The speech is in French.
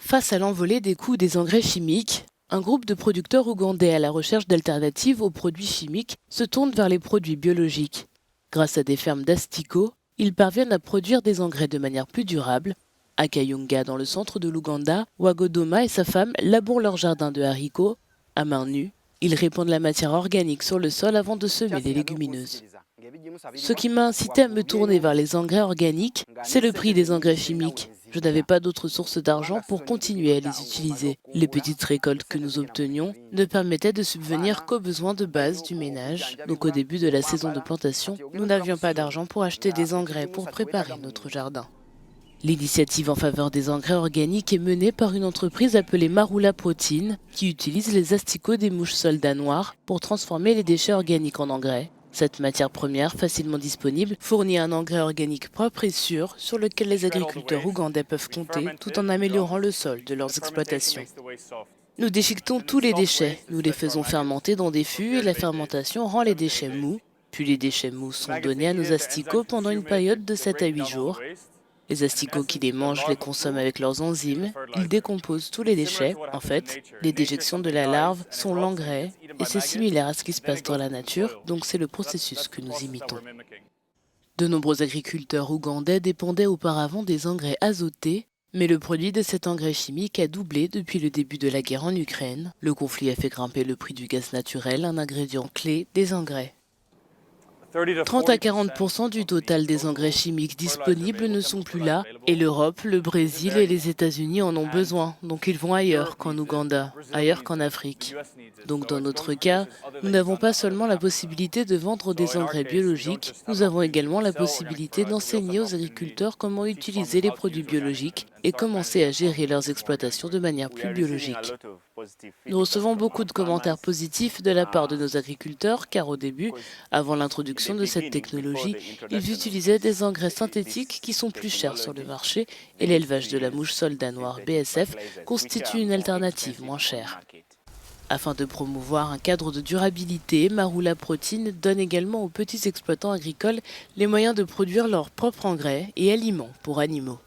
Face à l'envolée des coûts des engrais chimiques, un groupe de producteurs ougandais à la recherche d'alternatives aux produits chimiques se tourne vers les produits biologiques. Grâce à des fermes d'asticots, ils parviennent à produire des engrais de manière plus durable. À Kayunga, dans le centre de l'Ouganda, Wagodoma et sa femme labourent leur jardin de haricots. À main nue, ils répandent la matière organique sur le sol avant de semer les légumineuses. Ce qui m'a incité à me tourner vers les engrais organiques, c'est le prix des engrais chimiques. Je n'avais pas d'autre source d'argent pour continuer à les utiliser. Les petites récoltes que nous obtenions ne permettaient de subvenir qu'aux besoins de base du ménage. Donc au début de la saison de plantation, nous n'avions pas d'argent pour acheter des engrais pour préparer notre jardin. L'initiative en faveur des engrais organiques est menée par une entreprise appelée Marula Protein, qui utilise les asticots des mouches soldats noires pour transformer les déchets organiques en engrais. Cette matière première, facilement disponible, fournit un engrais organique propre et sûr sur lequel les agriculteurs ougandais peuvent compter tout en améliorant le sol de leurs exploitations. Nous déchiquetons tous les déchets, nous les faisons fermenter dans des fûts et la fermentation rend les déchets mous. Puis les déchets mous sont donnés à nos asticots pendant une période de 7 à 8 jours. Les asticots qui les mangent les consomment avec leurs enzymes, ils décomposent tous les déchets. En fait, les déjections de la larve sont l'engrais et c'est similaire à ce qui se passe dans la nature, donc c'est le processus que nous imitons. De nombreux agriculteurs ougandais dépendaient auparavant des engrais azotés, mais le produit de cet engrais chimique a doublé depuis le début de la guerre en Ukraine. Le conflit a fait grimper le prix du gaz naturel, un ingrédient clé des engrais. 30 à 40% du total des engrais chimiques disponibles ne sont plus là et l'Europe, le Brésil et les États-Unis en ont besoin, donc ils vont ailleurs qu'en Ouganda, ailleurs qu'en Afrique. Donc dans notre cas, nous n'avons pas seulement la possibilité de vendre des engrais biologiques, nous avons également la possibilité d'enseigner aux agriculteurs comment utiliser les produits biologiques et commencer à gérer leurs exploitations de manière plus biologique. Nous recevons beaucoup de commentaires positifs de la part de nos agriculteurs car au début, avant l'introduction de cette technologie, ils utilisaient des engrais synthétiques qui sont plus chers sur le marché et l'élevage de la mouche soldat noire BSF constitue une alternative moins chère. Afin de promouvoir un cadre de durabilité, Marula Protein donne également aux petits exploitants agricoles les moyens de produire leurs propres engrais et aliments pour animaux.